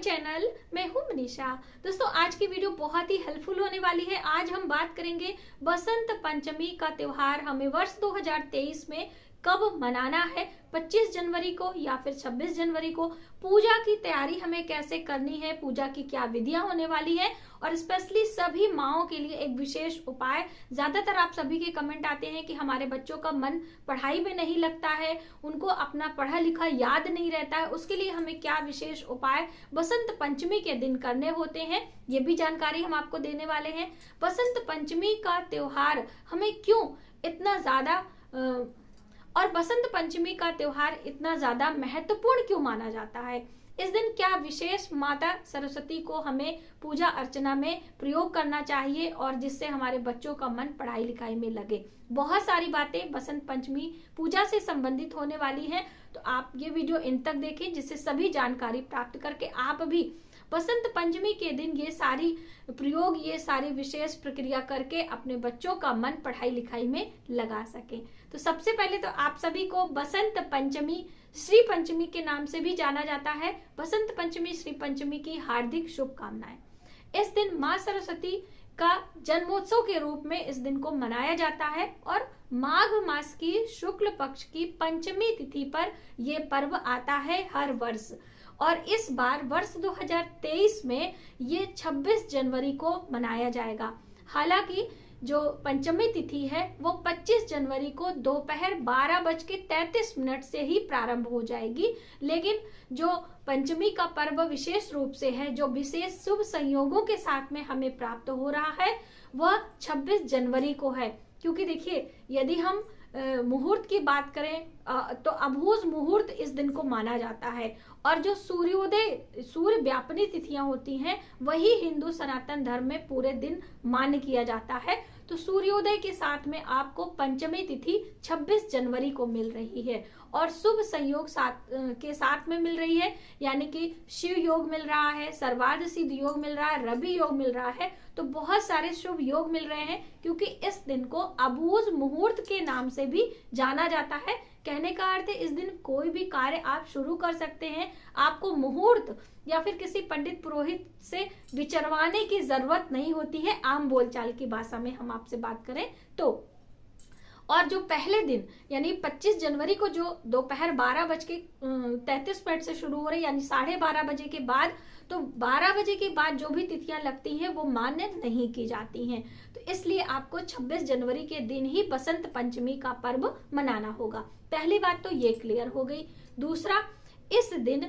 Channel. मैं हूं मनीषा। दोस्तों, आज की वीडियो बहुत ही हेल्पफुल होने वाली है। आज हम बात करेंगे बसंत पंचमी का त्योहार हमें वर्ष 2023 में कब मनाना है, 25 जनवरी को या फिर 26 जनवरी को। पूजा की तैयारी हमें कैसे करनी है, पूजा की क्या विधियां होने वाली है, और स्पेशली सभी माओं के लिए एक विशेष उपाय। ज्यादातर आप सभी के कमेंट आते हैं कि हमारे बच्चों का मन पढ़ाई में नहीं लगता है, उनको अपना पढ़ा लिखा याद नहीं रहता है, उसके लिए हमें क्या विशेष उपाय बसंत पंचमी के दिन करने होते हैं, ये भी जानकारी हम आपको देने वाले हैं। बसंत पंचमी का त्योहार हमें क्यों इतना ज्यादा और बसंत पंचमी का त्योहार इतना ज्यादा महत्वपूर्ण क्यों माना जाता है, इस दिन क्या विशेष माता सरस्वती को हमें पूजा अर्चना में प्रयोग करना चाहिए और जिससे हमारे बच्चों का मन पढ़ाई लिखाई में लगे। बहुत सारी बातें बसंत पंचमी पूजा से संबंधित होने वाली हैं, तो आप ये वीडियो इन तक देखें जिससे सभी जानकारी प्राप्त करके आप भी बसंत पंचमी के दिन ये सारी प्रयोग, ये सारी विशेष प्रक्रिया करके अपने बच्चों का मन पढ़ाई लिखाई में लगा सके। तो सबसे पहले तो आप सभी को बसंत पंचमी, श्री पंचमी के नाम से भी जाना जाता है, बसंत पंचमी श्री पंचमी की हार्दिक शुभकामनाएं। इस दिन माँ सरस्वती का जन्मोत्सव के रूप में इस दिन को मनाया जाता है और माघ मास की शुक्ल पक्ष की पंचमी तिथि पर यह पर्व आता है हर वर्ष। और इस बार वर्ष 2023 में ये 26 जनवरी को मनाया जाएगा। हालांकि जो पंचमी तिथि है वो 25 जनवरी को दोपहर 12:33 से ही प्रारंभ हो जाएगी, लेकिन जो पंचमी का पर्व विशेष रूप से है, जो विशेष शुभ संयोगों के साथ में हमें प्राप्त हो रहा है, वह 26 जनवरी को है। क्योंकि देखिए, यदि हम मुहूर्त की बात करें तो अभूज मुहूर्त इस दिन को माना जाता है, और जो सूर्योदय, सूर्य व्यापनी तिथियां होती हैं, वही हिंदू सनातन धर्म में पूरे दिन मान्य किया जाता है। तो सूर्योदय के साथ में आपको पंचमी तिथि 26 जनवरी को मिल रही है और शुभ संयोग के साथ में मिल रही है, यानी कि शिव योग मिल रहा है, सर्वार्ध सिद्ध योग मिल रहा है, रवि योग मिल रहा है। तो बहुत सारे शुभ योग मिल रहे हैं, क्योंकि इस दिन को अबूझ मुहूर्त के नाम से भी जाना जाता है। कहने का अर्थ है, इस दिन कोई भी कार्य आप शुरू कर सकते हैं, आपको मुहूर्त या फिर किसी पंडित पुरोहित से विचरवाने की जरूरत नहीं होती है, आम बोलचाल की भाषा में हम आपसे बात करें तो। और जो पहले दिन यानी 25 जनवरी को जो दोपहर 12:33 से शुरू हो रही, यानी 12:30 बजे के बाद, तो 12 बजे के बाद जो भी तिथियां लगती हैं वो मान्य नहीं की जाती हैं। तो इसलिए आपको 26 जनवरी के दिन ही बसंत पंचमी का पर्व मनाना होगा। पहली बात तो ये क्लियर हो गई। दूसरा, इस दिन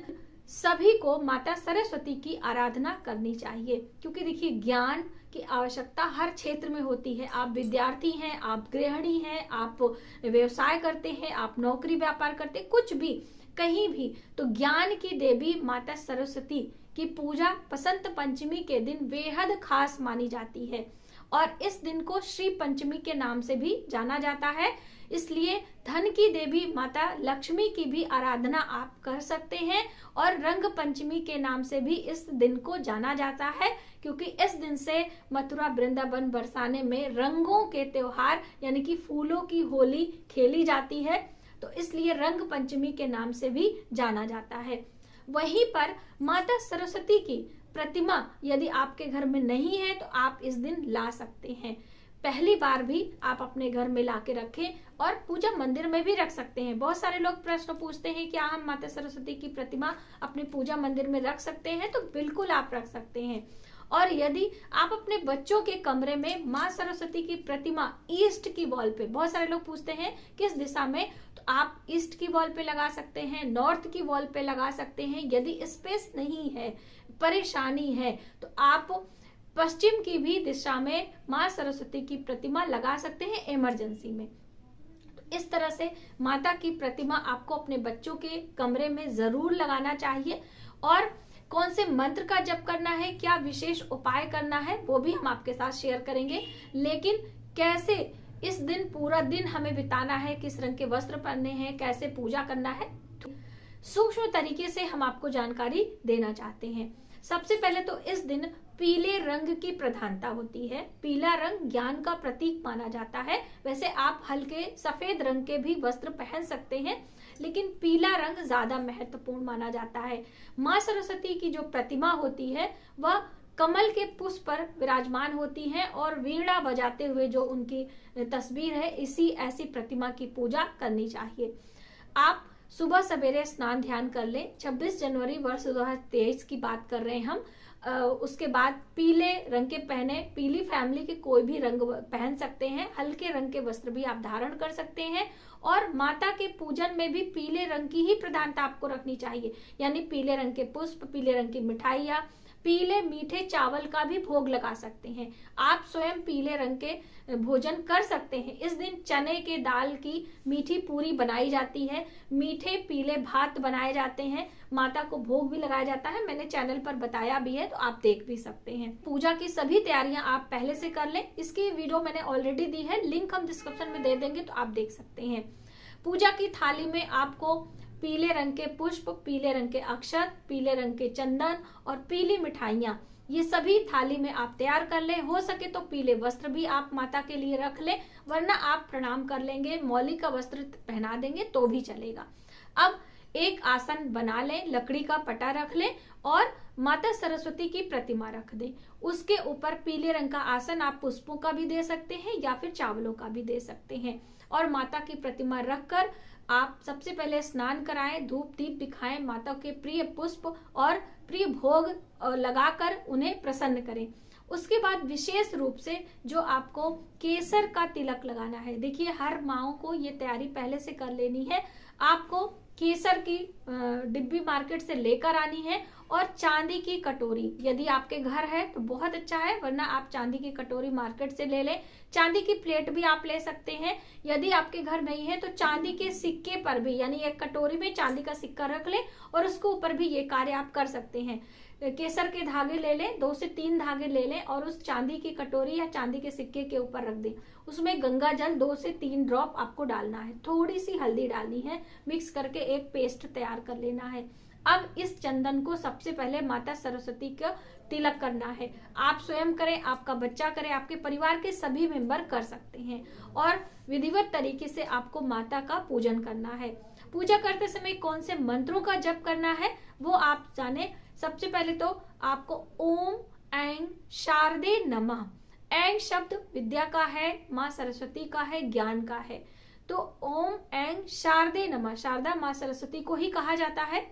सभी को माता सरस्वती की आराधना करनी चाहिए, क्योंकि देखिए, ज्ञान की आवश्यकता हर क्षेत्र में होती है। आप विद्यार्थी हैं, आप गृहिणी हैं, आप व्यवसाय करते हैं, आप नौकरी व्यापार करते हैं, कुछ भी, कहीं भी, तो ज्ञान की देवी माता सरस्वती की पूजा बसंत पंचमी के दिन बेहद खास मानी जाती है और इस दिन को श्री पंचमी के नाम से भी जाना जाता है। इसलिए धन की देवी माता लक्ष्मी की भी आराधना आप कर सकते हैं और रंग पंचमी के नाम से भी इस दिन को जाना जाता है, क्योंकि इस दिन से मथुरा वृंदावन बरसाने में रंगों के त्योहार यानी कि फूलों की होली खेली जाती है, तो इसलिए रंग पंचमी के नाम से भी जाना जाता है। वहीं पर माता सरस्वती की प्रतिमा यदि आपके घर में नहीं है तो आप इस दिन ला सकते हैं। पहली बार भी आप अपने घर में लाके रखें और पूजा मंदिर में भी रख सकते हैं। बहुत सारे लोग प्रश्न पूछते हैं, क्या हम माता सरस्वती की प्रतिमा अपने पूजा मंदिर में रख सकते हैं? तो बिल्कुल आप रख सकते हैं। और यदि आप अपने बच्चों के कमरे में माँ सरस्वती की प्रतिमा ईस्ट की वॉल पे, बहुत सारे लोग पूछते हैं किस दिशा में, तो आप ईस्ट की वॉल पे लगा सकते हैं, नॉर्थ की वॉल पे लगा सकते हैं। यदि स्पेस नहीं है, परेशानी है, तो आप पश्चिम की भी दिशा में माँ सरस्वती की प्रतिमा लगा सकते हैं इमरजेंसी में। तो इस तरह से माता की प्रतिमा आपको अपने बच्चों के कमरे में जरूर लगाना चाहिए। और कौन से मंत्र का जप करना है, क्या विशेष उपाय करना है, वो भी हम आपके साथ शेयर करेंगे। लेकिन कैसे इस दिन पूरा दिन हमें बिताना है, किस रंग के वस्त्र पहनने हैं, कैसे पूजा करना है, सूक्ष्म तरीके से हम आपको जानकारी देना चाहते हैं। सबसे पहले तो इस दिन पीले रंग की प्रधानता होती है। पीला रंग ज्ञान का प्रतीक माना जाता है। वैसे आप हल्के सफेद रंग के भी वस्त्र पहन सकते हैं, लेकिन पीला रंग ज्यादा महत्वपूर्ण माना जाता है। माँ सरस्वती की जो प्रतिमा होती है वह कमल के पुष्प पर विराजमान होती हैं और वीणा बजाते हुए जो उनकी तस्वीर है, इसी ऐसी प्रतिमा की पूजा करनी चाहिए। आप सुबह सवेरे स्नान ध्यान कर लें। 26 जनवरी वर्ष 2023 की बात कर रहे हैं हम। उसके बाद पीले रंग के पहने, पीली फैमिली के कोई भी रंग पहन सकते हैं, हल्के रंग के वस्त्र भी आप धारण कर सकते हैं। और माता के पूजन में भी पीले रंग की ही प्रधानता आपको रखनी चाहिए, यानी पीले रंग के पुष्प, पीले रंग की मिठाइयाँ, पीले मीठे चावल का भी भोग लगा सकते हैं। आप स्वयं पीले रंग के भोजन कर सकते हैं। इस दिन चने के दाल की मीठी पूरी बनाई जाती है, मीठे पीले भात बनाए जाते हैं, माता को भोग भी लगाया जाता है। मैंने चैनल पर बताया भी है, तो आप देख भी सकते हैं। पूजा की सभी तैयारियां आप पहले से कर लें। इसकी वीडियो मैंने ऑलरेडी दी है, लिंक हम डिस्क्रिप्शन में दे देंगे, तो आप देख सकते हैं। पूजा की थाली में आपको पीले रंग के पुष्प, पीले रंग के अक्षत, पीले रंग के चंदन और पीली मिठाइयाँ, ये सभी थाली में आप तैयार कर लें। हो सके तो पीले वस्त्र भी आप माता के लिए रख लें, वरना आप प्रणाम कर लेंगे, मौली का वस्त्र पहना देंगे तो भी चलेगा। अब एक आसन बना लें, लकड़ी का पटा रख लें और माता सरस्वती की प्रतिमा रख दें। उसके ऊपर पीले रंग का आसन आप पुष्पों का भी दे सकते हैं या फिर चावलों का भी दे सकते हैं। और माता की प्रतिमा रखकर आप सबसे पहले स्नान कराएं, धूप दीप दिखाएं, माता के प्रिय पुष्प और प्रिय भोग लगाकर उन्हें प्रसन्न करें। उसके बाद विशेष रूप से जो आपको केसर का तिलक लगाना है। देखिए, हर माओ को ये तैयारी पहले से कर लेनी है। आपको केसर की डिब्बी मार्केट से लेकर आनी है और चांदी की कटोरी, यदि आपके घर है तो बहुत अच्छा है, वरना आप चांदी की कटोरी मार्केट से ले लें। चांदी की प्लेट भी आप ले सकते हैं। यदि आपके घर नहीं है तो चांदी के सिक्के पर भी, यानी एक कटोरी में चांदी का सिक्का रख लें और उसके ऊपर भी ये कार्य आप कर सकते हैं। केसर के धागे ले लें, 2 से 3 धागे ले लें और उस चांदी की कटोरी या चांदी के सिक्के के ऊपर रख दें। उसमें गंगा जल 2 से 3 ड्रॉप आपको डालना है, थोड़ी सी हल्दी डालनी है, मिक्स करके एक पेस्ट तैयार कर लेना है। अब इस चंदन को सबसे पहले माता सरस्वती का तिलक करना है। आप स्वयं करें, आपका बच्चा करे, आपके परिवार के सभी मेंबर कर सकते हैं और विधिवत तरीके से आपको माता का पूजन करना है। पूजा करते समय कौन से मंत्रों का जप करना है वो आप जाने। सबसे पहले तो आपको ओम ऐं शारदे नमः, ऐं शब्द विद्या का है, माँ सरस्वती का है, ज्ञान का है। तो ओम ऐं शारदे नमः, शारदा माँ सरस्वती को ही कहा जाता है।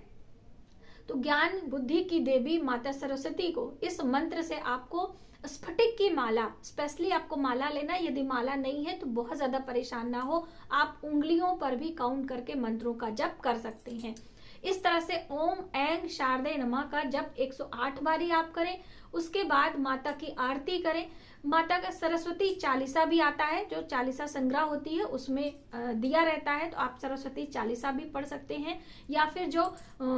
तो ज्ञान बुद्धि की देवी माता सरस्वती को इस मंत्र से आपको स्फटिक की माला, स्पेशली आपको माला लेना। यदि माला नहीं है तो बहुत ज्यादा परेशान ना हो, आप उंगलियों पर भी काउंट करके मंत्रों का जप कर सकते हैं। इस तरह से ओम ऐं शारदे नमः का जप 108 बारी आप करें। उसके बाद माता की आरती करें। माता का सरस्वती चालीसा भी आता है, जो चालीसा संग्रह होती है उसमें दिया रहता है, तो आप सरस्वती चालीसा भी पढ़ सकते हैं। या फिर जो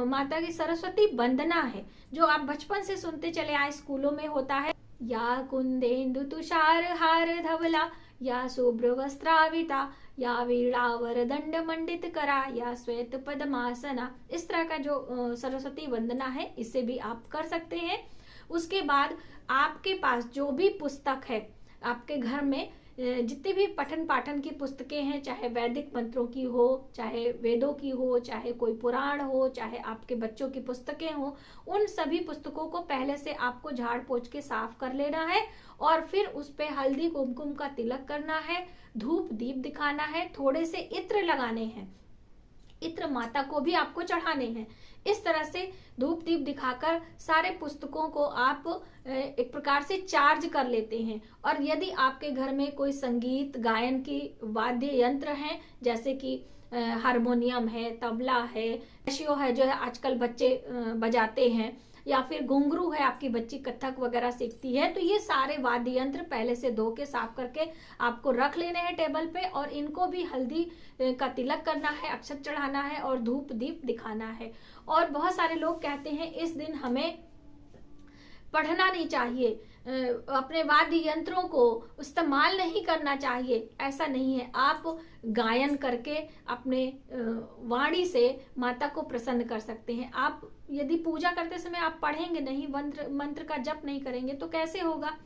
माता की सरस्वती वंदना है, जो आप बचपन से सुनते चले आए, स्कूलों में होता है, या कुंदेन्दु तुषार हार धवला, या शुभ्र वस्त्राविता, या वीणावर दंड मंडित करा, या श्वेत पद्मासना। इस तरह का जो सरस्वती वंदना है, इसे भी आप कर सकते हैं। उसके बाद आपके पास जो भी पुस्तक है, आपके घर में जितने भी पठन पाठन की पुस्तकें हैं, चाहे वैदिक मंत्रों की हो, चाहे वेदों की हो, चाहे कोई पुराण हो, चाहे आपके बच्चों की पुस्तकें हो, उन सभी पुस्तकों को पहले से आपको झाड़ पोंछ के साफ कर लेना है और फिर उस पे हल्दी कुमकुम का तिलक करना है, धूप दीप दिखाना है, थोड़े से इत्र लगाने हैं, इत्र माता को भी आपको चढ़ाने हैं। इस तरह से धूप दीप दिखाकर सारे पुस्तकों को आप एक प्रकार से चार्ज कर लेते हैं। और यदि आपके घर में कोई संगीत गायन की वाद्य यंत्र हैं, जैसे कि हारमोनियम है, तबला है, कैसियो है, जो है आजकल बच्चे बजाते हैं, या फिर घुंघरू है, आपकी बच्ची कथक वगैरह सीखती है, तो ये सारे वाद्य यंत्र पहले से धो के साफ करके आपको रख लेने हैं टेबल पे और इनको भी हल्दी का तिलक करना है, अक्षत चढ़ाना है और धूप दीप दिखाना है। और बहुत सारे लोग कहते हैं इस दिन हमें पढ़ना नहीं चाहिए, अपने वाद्य यंत्रों को इस्तेमाल नहीं करना चाहिए। ऐसा नहीं है, आप गायन करके अपने वाणी से माता को प्रसन्न कर सकते हैं। आप यदि पूजा करते समय आप पढ़ेंगे नहीं, मंत्र का जप नहीं करेंगे तो कैसे होगा,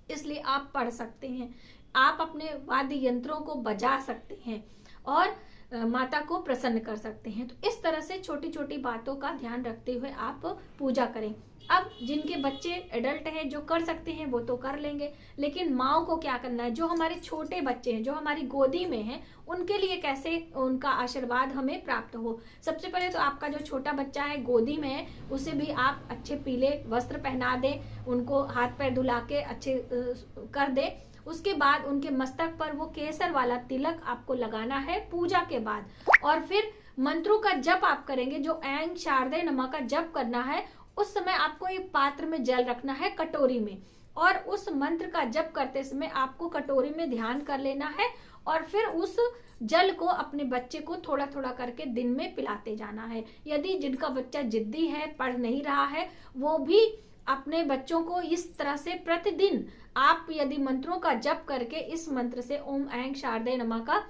इसलिए आप पढ़ सकते हैं। आप अपने वाद्य यंत्रों को बजा सकते हैं और माता को प्रसन्न कर सकते हैं। तो इस तरह से छोटी छोटी बातों का ध्यान रखते हुए आप पूजा करें। अब जिनके बच्चे एडल्ट हैं, जो कर सकते हैं वो तो कर लेंगे, लेकिन माओ को क्या करना है, जो हमारे छोटे बच्चे हैं, जो हमारी गोदी में हैं, उनके लिए कैसे उनका आशीर्वाद हमें प्राप्त हो। सबसे पहले तो आपका जो छोटा बच्चा है गोदी में है, उसे भी आप अच्छे पीले वस्त्र पहना दें, उनको हाथ पैर धुला के अच्छे कर दें। उसके बाद उनके मस्तक पर वो केसर वाला तिलक आपको लगाना है पूजा के बाद। और फिर मंत्रों का जप आप करेंगे, जो ऐं शारदे नमः का जप करना है। उस समय आपको एक पात्र में जल रखना है, कटोरी में, और उस मंत्र का जप करते समय आपको कटोरी में ध्यान कर लेना है और फिर उस जल को अपने बच्चे को थोड़ा थोड़ा करके दिन में पिलाते जाना है। यदि जिनका बच्चा जिद्दी है, पढ़ नहीं रहा है, वो भी अपने बच्चों को इस तरह से प्रतिदिन आप यदि मंत्रों का जप करके इस मंत्र से ओम ऐं शारदे नमः का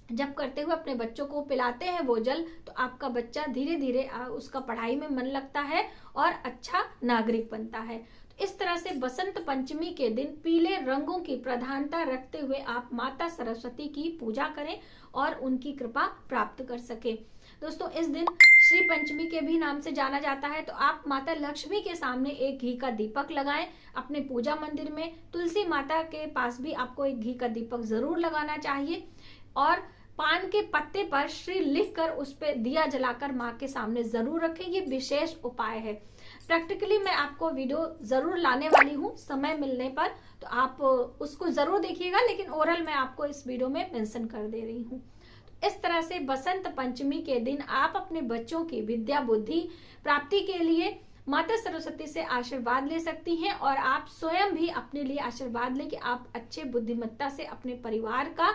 जप करते हुए अपने बच्चों को पिलाते हैं वो जल, तो आपका बच्चा धीरे धीरे उसका पढ़ाई में मन लगता है और अच्छा नागरिक बनता है। तो इस तरह से बसंत पंचमी के दिन पीले रंगों की प्रधानता रखते हुए आप माता सरस्वती की पूजा करें और उनकी कृपा प्राप्त कर सके। दोस्तों, इस दिन श्री पंचमी के भी नाम से जाना जाता है। तो आप माता लक्ष्मी के सामने एक घी का दीपक लगाएं अपने पूजा मंदिर में। तुलसी माता के पास भी आपको एक घी का दीपक जरूर लगाना चाहिए और पान के पत्ते पर श्री लिखकर उस पे दिया जलाकर माँ के सामने जरूर रखें। ये विशेष उपाय है। प्रैक्टिकली मैं आपको वीडियो जरूर लाने वाली हूँ समय मिलने पर, तो आप उसको जरूर देखिएगा, लेकिन ओरल मैं आपको इस वीडियो में मेंशन कर दे रही हूँ। इस तरह से बसंत पंचमी के दिन आप अपने बच्चों की विद्या बुद्धि प्राप्ति के लिए माता सरस्वती से आशीर्वाद ले सकती हैं और आप स्वयं भी अपने लिए आशीर्वाद लें कि आप अच्छे बुद्धिमत्ता से अपने परिवार का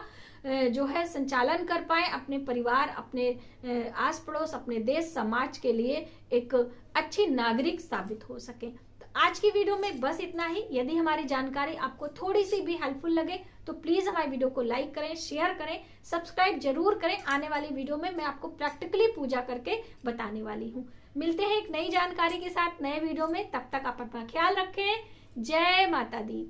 जो है संचालन कर पाए, अपने परिवार, अपने आस पड़ोस, अपने देश समाज के लिए एक अच्छी नागरिक साबित हो सके। तो आज की वीडियो में बस इतना ही। यदि हमारी जानकारी आपको थोड़ी सी भी हेल्पफुल लगे तो प्लीज हमारी वीडियो को लाइक करें, शेयर करें, सब्सक्राइब जरूर करें। आने वाली वीडियो में मैं आपको प्रैक्टिकली पूजा करके बताने वाली हूँ। मिलते हैं एक नई जानकारी के साथ नए वीडियो में। तब तक आप अपना ख्याल रखें। जय माता दी।